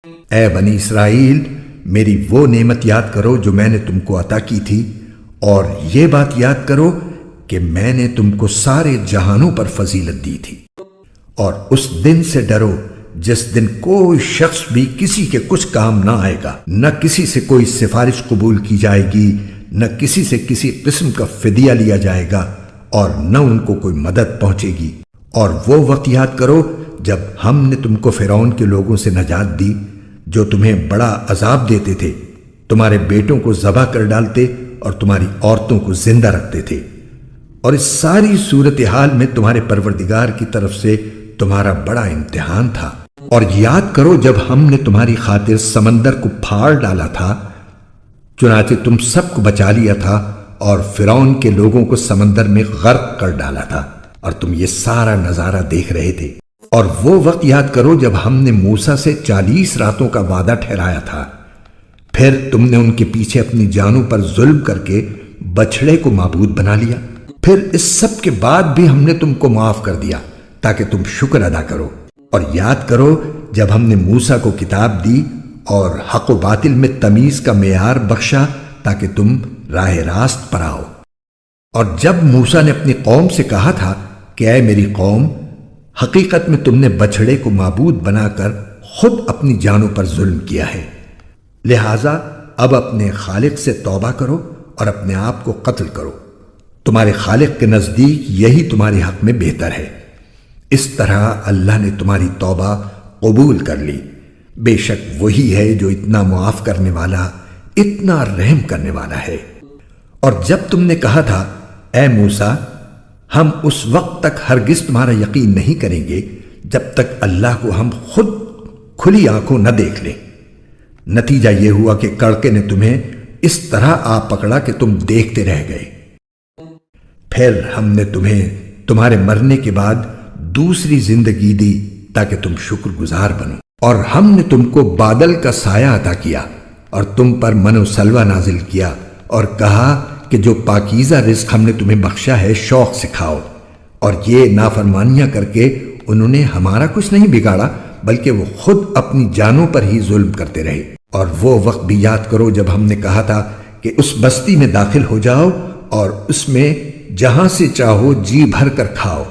اے بنی اسرائیل، میری وہ نعمت یاد کرو جو میں نے تم کو عطا کی تھی، اور یہ بات یاد کرو کہ میں نے تم کو سارے جہانوں پر فضیلت دی تھی۔ اور اس دن سے ڈرو جس دن کوئی شخص بھی کسی کے کچھ کام نہ آئے گا، نہ کسی سے کوئی سفارش قبول کی جائے گی، نہ کسی سے کسی قسم کا فدیہ لیا جائے گا، اور نہ ان کو کوئی مدد پہنچے گی۔ اور وہ وقت یاد کرو جب ہم نے تم کو فرعون کے لوگوں سے نجات دی، جو تمہیں بڑا عذاب دیتے تھے، تمہارے بیٹوں کو ذبح کر ڈالتے اور تمہاری عورتوں کو زندہ رکھتے تھے۔ اور اس ساری صورتحال میں تمہارے پروردگار کی طرف سے تمہارا بڑا امتحان تھا۔ اور یاد کرو جب ہم نے تمہاری خاطر سمندر کو پھاڑ ڈالا تھا، چنانچہ تم سب کو بچا لیا تھا، اور فرعون کے لوگوں کو سمندر میں غرق کر ڈالا تھا، اور تم یہ سارا نظارہ دیکھ رہے تھے۔ اور وہ وقت یاد کرو جب ہم نے موسیٰ سے 40 راتوں کا وعدہ ٹھہرایا تھا، پھر تم نے ان کے پیچھے اپنی جانوں پر ظلم کر کے بچھڑے کو معبود بنا لیا۔ پھر اس سب کے بعد بھی ہم نے تم کو معاف کر دیا تاکہ تم شکر ادا کرو۔ اور یاد کرو جب ہم نے موسیٰ کو کتاب دی اور حق و باطل میں تمیز کا معیار بخشا تاکہ تم راہ راست پر آؤ۔ اور جب موسیٰ نے اپنی قوم سے کہا تھا کہ اے میری قوم، حقیقت میں تم نے بچھڑے کو معبود بنا کر خود اپنی جانوں پر ظلم کیا ہے، لہٰذا اب اپنے خالق سے توبہ کرو اور اپنے آپ کو قتل کرو، تمہارے خالق کے نزدیک یہی تمہارے حق میں بہتر ہے۔ اس طرح اللہ نے تمہاری توبہ قبول کر لی، بے شک وہی ہے جو اتنا معاف کرنے والا، اتنا رحم کرنے والا ہے۔ اور جب تم نے کہا تھا اے موسیٰ، ہم اس وقت تک ہرگز تمہارا یقین نہیں کریں گے جب تک اللہ کو ہم خود کھلی آنکھوں نہ دیکھ لیں، نتیجہ یہ ہوا کہ کڑکے نے تمہیں اس طرح آ پکڑا کہ تم دیکھتے رہ گئے۔ پھر ہم نے تمہیں تمہارے مرنے کے بعد دوسری زندگی دی تاکہ تم شکر گزار بنو۔ اور ہم نے تم کو بادل کا سایہ عطا کیا اور تم پر من و سلوہ نازل کیا، اور کہا کہ جو پاکیزہ رزق ہم نے تمہیں بخشا ہے شوق سے کھاؤ۔ اور یہ نافرمانیاں کر کے انہوں نے ہمارا کچھ نہیں بگاڑا، بلکہ وہ خود اپنی جانوں پر ہی ظلم کرتے رہے۔ اور وہ وقت بھی یاد کرو جب ہم نے کہا تھا کہ اس بستی میں داخل ہو جاؤ اور اس میں جہاں سے چاہو جی بھر کر کھاؤ،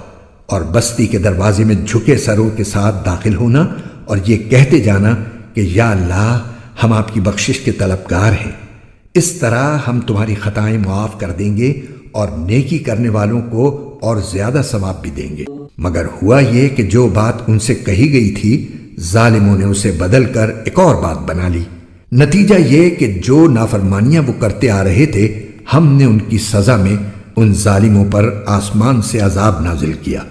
اور بستی کے دروازے میں جھکے سروں کے ساتھ داخل ہونا اور یہ کہتے جانا کہ یا اللہ، ہم آپ کی بخشش کے طلبگار ہیں۔ اس طرح ہم تمہاری خطائیں معاف کر دیں گے اور نیکی کرنے والوں کو اور زیادہ ثواب بھی دیں گے۔ مگر ہوا یہ کہ جو بات ان سے کہی گئی تھی، ظالموں نے اسے بدل کر ایک اور بات بنا لی۔ نتیجہ یہ کہ جو نافرمانیاں وہ کرتے آ رہے تھے، ہم نے ان کی سزا میں ان ظالموں پر آسمان سے عذاب نازل کیا۔